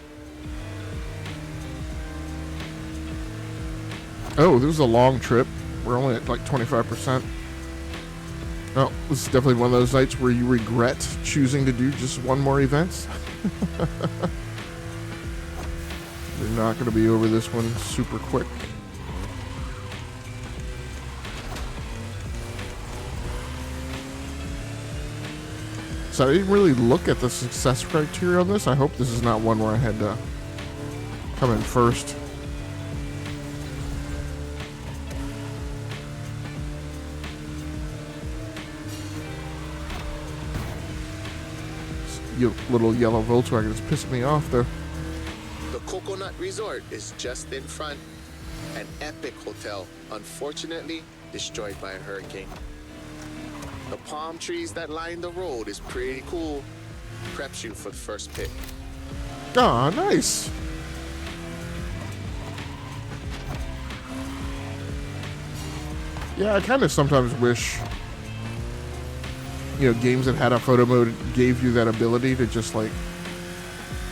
Oh, this was a long trip. We're only at like 25%. Oh, this is definitely one of those nights where you regret choosing to do just one more event. We're not going to be over this one super quick. So I didn't really look at the success criteria on this. I hope this is not one where I had to come in first. You little yellow Volkswagen is pissing me off though. The Coconut Resort is just in front. An epic hotel, unfortunately destroyed by a hurricane. The palm trees that line the road is pretty cool. Preps you for the first pick. Ah, nice. Yeah, I kind of sometimes wish, you know, games that had a photo mode gave you that ability to just like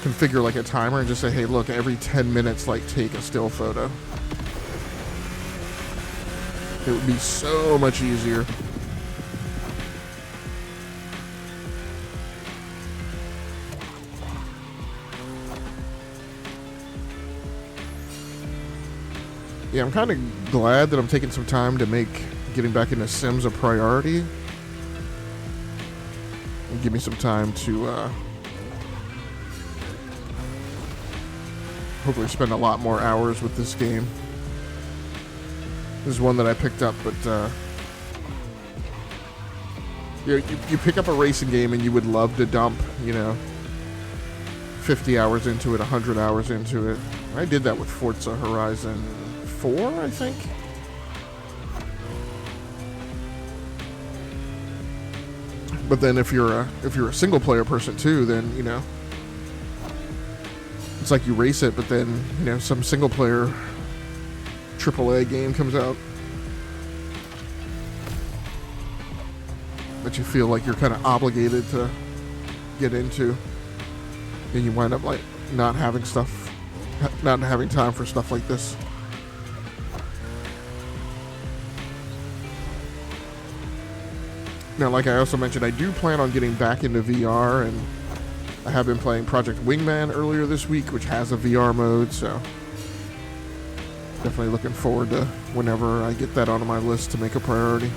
configure like a timer and just say, hey, look, every 10 minutes, like take a still photo. It would be so much easier. Yeah, I'm kind of glad that I'm taking some time to make getting back into Sims a priority. And give me some time to hopefully spend a lot more hours with this game. This is one that I picked up, but you pick up a racing game and you would love to dump, 50 hours into it, 100 hours into it. I did that with Forza Horizon 4, I think. But then if you're a single player person too, then it's like you race it, but then some single player AAA game comes out that you feel like you're kind of obligated to get into, and you wind up like not having time for stuff like this. Now, like I also mentioned, I do plan on getting back into VR, and I have been playing Project Wingman earlier this week, which has a VR mode, so definitely looking forward to whenever I get that onto my list to make a priority.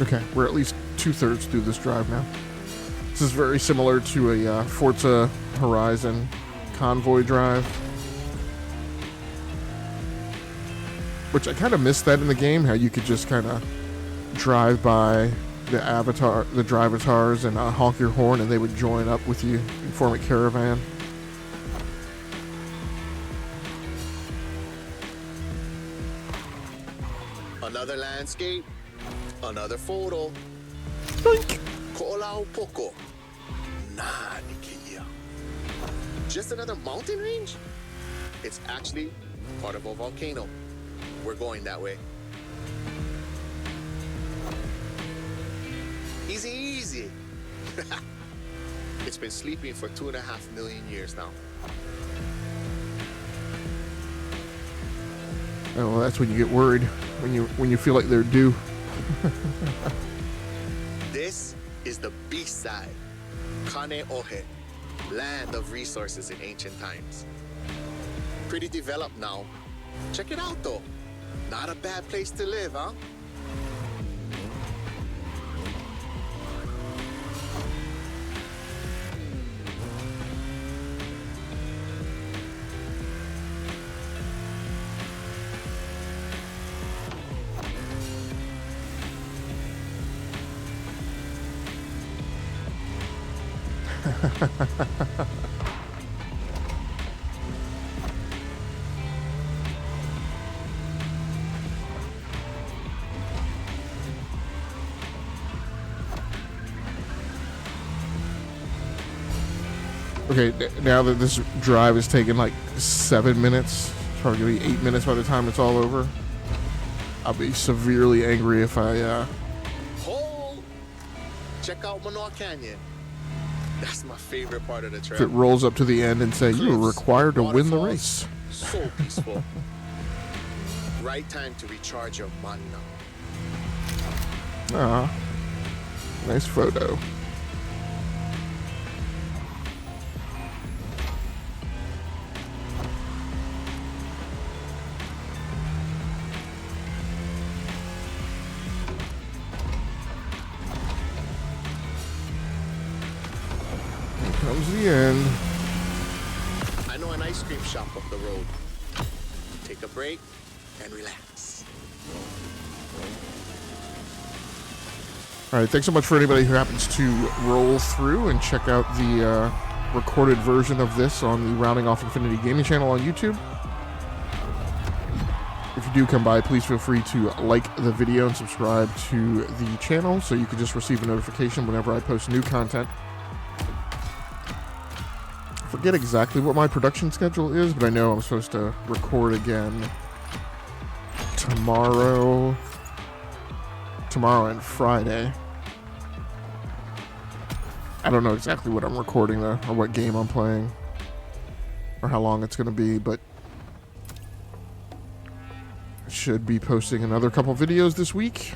Okay, we're at least 2/3 through this drive now. This is very similar to a Forza Horizon convoy drive, which I kind of missed that in the game, how you could just kind of drive by the drivatars and honk your horn and they would join up with you and form a caravan. Another landscape, Another photo. Doink. Ko'olau poko. Nani keia. Just another mountain range? It's actually part of a volcano. We're going that way. Easy, easy. It's been sleeping for 2.5 million years now. Oh, well, that's when you get worried, when you feel like they're due. This is the beast side, Kane Ohe, land of resources in ancient times. Pretty developed now. Check it out though. Not a bad place to live, huh? Okay, now that this drive is taking like 7 minutes, it's probably gonna be 8 minutes by the time it's all over. I'll be severely angry if I Hold! Check out Manoa Canyon. That's my favorite part of the if it trail. rolls up to the end and say you are Cliffs, required to win the waterfalls, race. So peaceful. Right time to recharge your mana. Ah, nice photo. Comes the end. I know an ice cream shop up the road. Take a break and relax. All right, thanks so much for anybody who happens to roll through and check out the recorded version of this on the Rounding Off Infinity Gaming channel on YouTube. If you do come by, please feel free to like the video and subscribe to the channel so you can just receive a notification whenever I post new content. I forget exactly what my production schedule is, but I know I'm supposed to record again tomorrow and Friday. I don't know exactly what I'm recording though, or what game I'm playing, or how long it's going to be, but I should be posting another couple videos this week.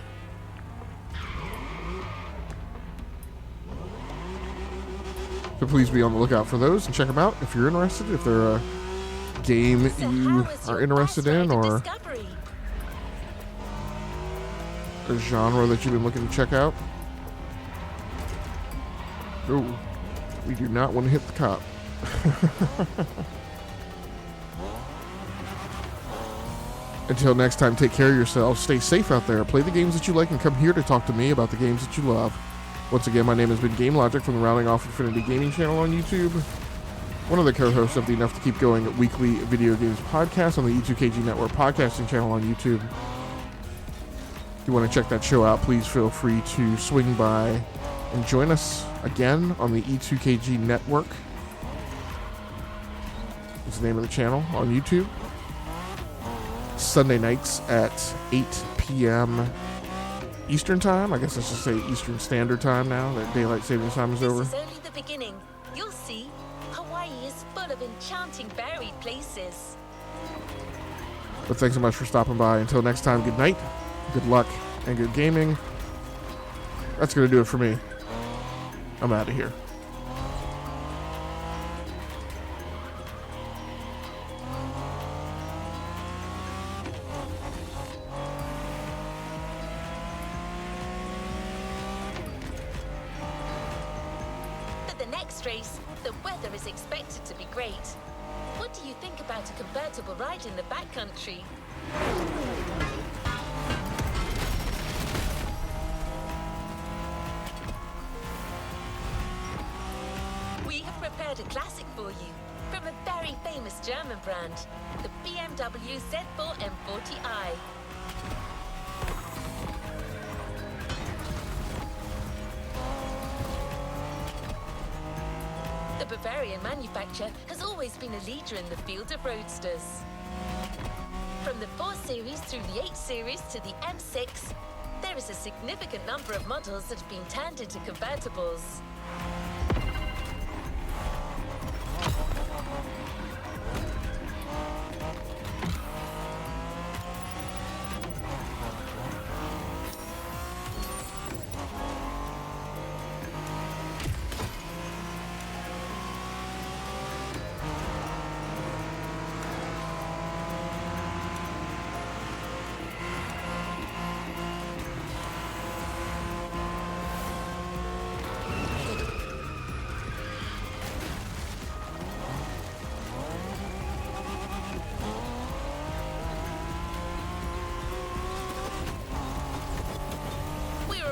So please be on the lookout for those and check them out if you're interested, if they're a game So you how was are your interested bus in, ride of or discovery? a genre that you've been looking to check out. Oh, we do not want to hit the cop. Until next time, take care of yourselves, stay safe out there, play the games that you like, and come here to talk to me about the games that you love. Once again, my name has been Game Logic from the Rounding Off Infinity Gaming channel on YouTube, one of the co-hosts of the Enough to Keep Going weekly video games podcast on the E2KG Network podcasting channel on YouTube. If you want to check that show out, please feel free to swing by and join us again on the E2KG Network. Is the name of the channel on YouTube. Sunday nights at 8 p.m. Eastern Time. I guess I should say Eastern Standard Time now that Daylight Savings Time is over. This is only the beginning. You'll see. Hawaii is full of enchanting buried places. But thanks so much for stopping by. Until next time, good night, good luck, and good gaming. That's going to do it for me. I'm out of here. For the next race, the weather is expected to be great. What do you think about a convertible ride in the backcountry? We have prepared a classic for you from a very famous German brand, the BMW Z4 M40i. The Bavarian manufacturer has always been a leader in the field of roadsters. From the 4 Series through the 8 Series to the M6, there is a significant number of models that have been turned into convertibles.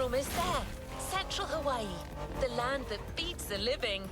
Almost there. Central Hawaii, the land that feeds the living.